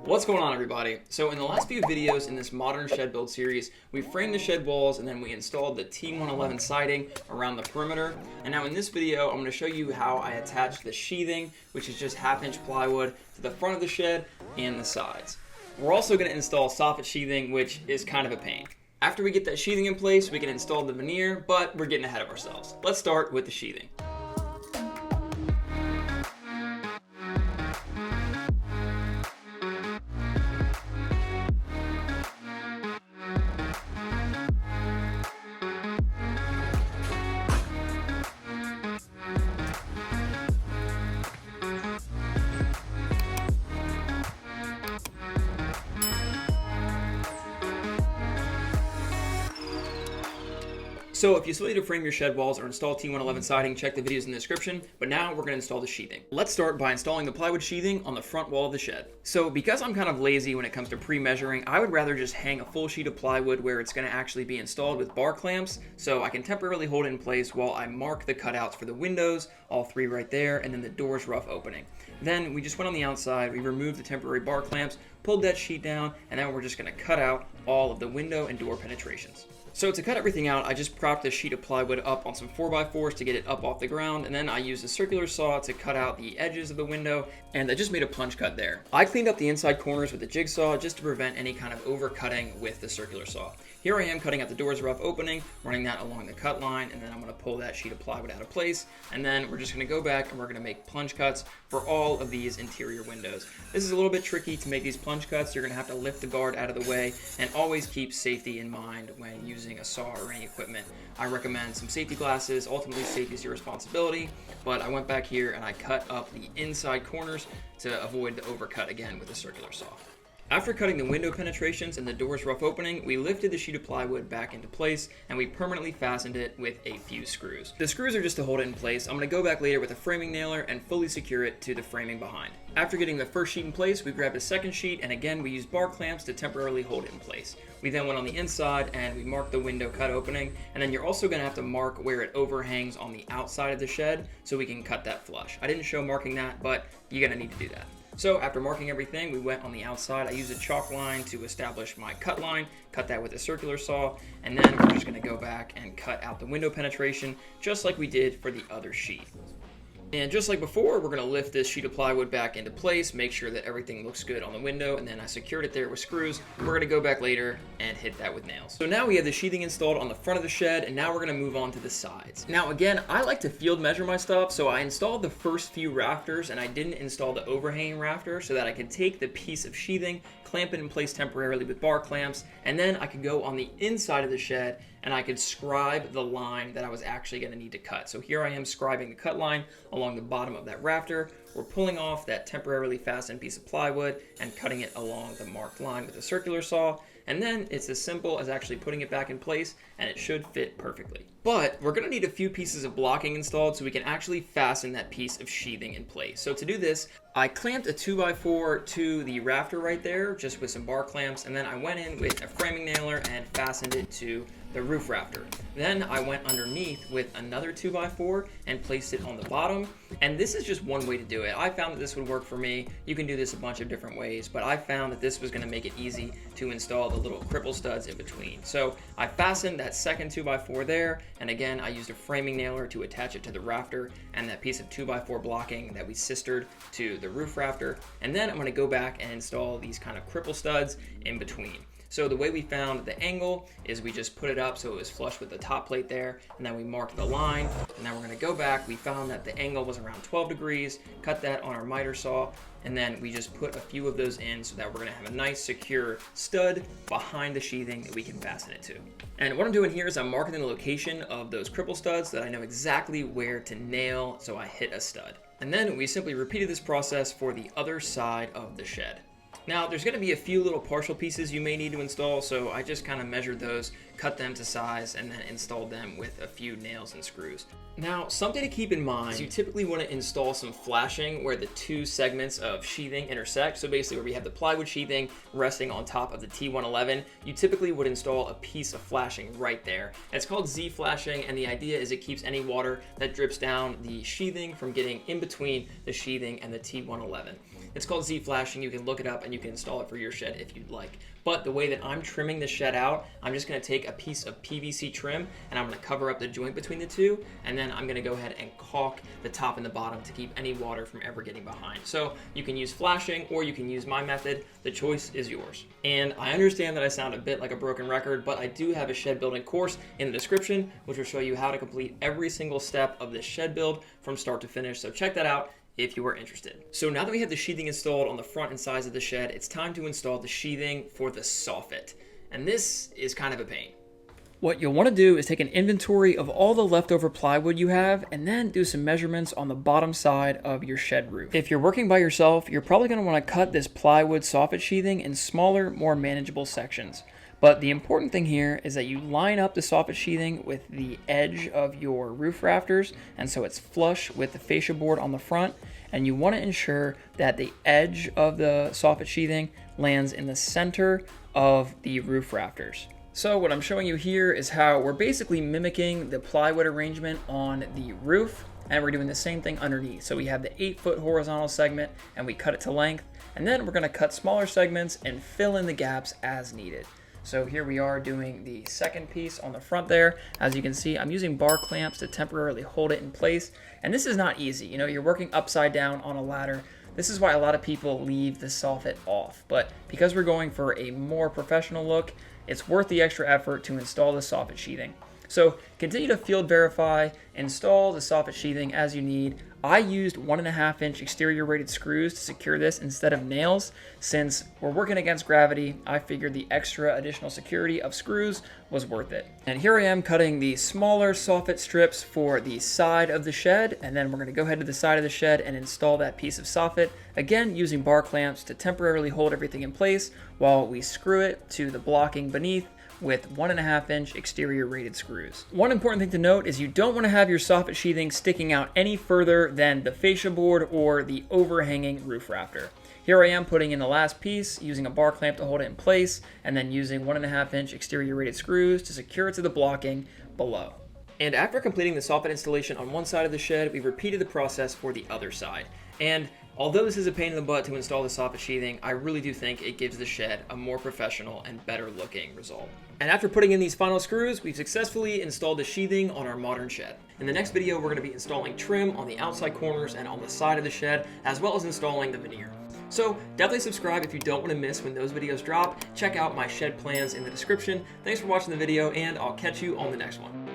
What's going on, everybody? So in the last few videos in this modern shed build series, we framed the shed walls and then we installed the T111 siding around the perimeter. And now in this video, I'm going to show you how I attach the sheathing, which is just 1/2-inch plywood, to the front of the shed and the sides. We're also going to install soffit sheathing, which is kind of a pain. After we get that sheathing in place, we can install the veneer, but we're getting ahead of ourselves. Let's start with the sheathing. So if you still need to frame your shed walls or install T111 siding, check the videos in the description, but now we're going to install the sheathing. Let's start by installing the plywood sheathing on the front wall of the shed. So because I'm kind of lazy when it comes to pre-measuring, I would rather just hang a full sheet of plywood where it's going to actually be installed with bar clamps, so I can temporarily hold it in place while I mark the cutouts for the windows, all three right there, and then the door's rough opening. Then we just went on the outside, we removed the temporary bar clamps, pulled that sheet down, and then we're just going to cut out all of the window and door penetrations. So to cut everything out, I just propped a sheet of plywood up on some 4x4s to get it up off the ground, and then I used a circular saw to cut out the edges of the window, and I just made a plunge cut there. I cleaned up the inside corners with a jigsaw just to prevent any kind of overcutting with the circular saw. Here I am cutting out the door's rough opening, running that along the cut line, and then I'm going to pull that sheet of plywood out of place, and then we're just going to go back and we're going to make plunge cuts for all of these interior windows. This is a little bit tricky to make these plunge cuts. You're going to have to lift the guard out of the way and always keep safety in mind when using a saw or any equipment. I recommend some safety glasses. Ultimately, safety is your responsibility, but I went back here and I cut up the inside corners to avoid the overcut again with a circular saw. After cutting the window penetrations and the door's rough opening, we lifted the sheet of plywood back into place and we permanently fastened it with a few screws. The screws are just to hold it in place. I'm going to go back later with a framing nailer and fully secure it to the framing behind. After getting the first sheet in place, we grabbed a second sheet and again we used bar clamps to temporarily hold it in place. We then went on the inside and we marked the window cut opening, and then you're also going to have to mark where it overhangs on the outside of the shed so we can cut that flush. I didn't show marking that, but you're going to need to do that. So after marking everything, we went on the outside. I used a chalk line to establish my cut line, cut that with a circular saw, and then we're just going to go back and cut out the window penetration just like we did for the other sheet. And just like before, we're going to lift this sheet of plywood back into place, make sure that everything looks good on the window, and then I secured it there with screws. We're going to go back later and hit that with nails. So now we have the sheathing installed on the front of the shed, and now we're going to move on to the sides. Now again, I like to field measure my stuff, so I installed the first few rafters, and I didn't install the overhanging rafter so that I could take the piece of sheathing, clamp it in place temporarily with bar clamps, and then I could go on the inside of the shed and I could scribe the line that I was actually going to need to cut. So here I am scribing the cut line along the bottom of that rafter. We're pulling off that temporarily fastened piece of plywood and cutting it along the marked line with a circular saw. And then it's as simple as actually putting it back in place, and it should fit perfectly. But we're going to need a few pieces of blocking installed so we can actually fasten that piece of sheathing in place. So to do this, I clamped a 2x4 to the rafter right there, just with some bar clamps, and then I went in with a framing nailer and fastened it to the roof rafter. Then I went underneath with another 2x4 and placed it on the bottom. And this is just one way to do it. I found that this would work for me. You can do this a bunch of different ways, but I found that this was going to make it easy to install the little cripple studs in between. So I fastened that second 2x4 there, and again I used a framing nailer to attach it to the rafter and that piece of 2x4 blocking that we sistered to the roof rafter. And then I'm going to go back and install these kind of cripple studs in between. So the way we found the angle is we just put it up so it was flush with the top plate there, and then we marked the line, and then we're going to go back. We found that the angle was around 12 degrees, cut that on our miter saw, and then we just put a few of those in so that we're going to have a nice secure stud behind the sheathing that we can fasten it to. And what I'm doing here is I'm marking the location of those cripple studs so that I know exactly where to nail, so I hit a stud. And then we simply repeated this process for the other side of the shed. Now, there's going to be a few little partial pieces you may need to install, so I just kind of measured those, cut them to size, and then installed them with a few nails and screws. Now, something to keep in mind is you typically want to install some flashing where the two segments of sheathing intersect. So basically where we have the plywood sheathing resting on top of the T111, you typically would install a piece of flashing right there. It's called Z flashing, and the idea is it keeps any water that drips down the sheathing from getting in between the sheathing and the T111. It's called Z-flashing. You can look it up and you can install it for your shed if you'd like. But the way that I'm trimming the shed out, I'm just going to take a piece of PVC trim and I'm going to cover up the joint between the two, and then I'm going to go ahead and caulk the top and the bottom to keep any water from ever getting behind. So you can use flashing or you can use my method. The choice is yours. And I understand that I sound a bit like a broken record, but I do have a shed building course in the description which will show you how to complete every single step of this shed build from start to finish. So check that out if you are interested. So now that we have the sheathing installed on the front and sides of the shed, it's time to install the sheathing for the soffit. And this is kind of a pain. What you'll want to do is take an inventory of all the leftover plywood you have and then do some measurements on the bottom side of your shed roof. If you're working by yourself, you're probably going to want to cut this plywood soffit sheathing in smaller, more manageable sections. But the important thing here is that you line up the soffit sheathing with the edge of your roof rafters, and so it's flush with the fascia board on the front, and you want to ensure that the edge of the soffit sheathing lands in the center of the roof rafters. So what I'm showing you here is how we're basically mimicking the plywood arrangement on the roof, and we're doing the same thing underneath. So we have the 8-foot horizontal segment and we cut it to length, and then we're going to cut smaller segments and fill in the gaps as needed. So here we are doing the second piece on the front there. As you can see, I'm using bar clamps to temporarily hold it in place. And this is not easy. You know, you're working upside down on a ladder. This is why a lot of people leave the soffit off. But because we're going for a more professional look, it's worth the extra effort to install the soffit sheathing. So continue to field verify, install the soffit sheathing as you need. I used 1.5-inch exterior rated screws to secure this instead of nails. Since we're working against gravity, I figured the extra additional security of screws was worth it. And here I am cutting the smaller soffit strips for the side of the shed, and then we're going to go ahead to the side of the shed and install that piece of soffit, again using bar clamps to temporarily hold everything in place while we screw it to the blocking beneath with 1.5-inch exterior rated screws. One important thing to note is you don't want to have your soffit sheathing sticking out any further than the fascia board or the overhanging roof rafter. Here I am putting in the last piece using a bar clamp to hold it in place, and then using 1.5-inch exterior rated screws to secure it to the blocking below. And after completing the soffit installation on one side of the shed, we repeated the process for the other side. And although this is a pain in the butt to install the soffit sheathing, I really do think it gives the shed a more professional and better looking result. And after putting in these final screws, we've successfully installed the sheathing on our modern shed. In the next video, we're going to be installing trim on the outside corners and on the side of the shed, as well as installing the veneer. So definitely subscribe if you don't want to miss when those videos drop. Check out my shed plans in the description. Thanks for watching the video, and I'll catch you on the next one.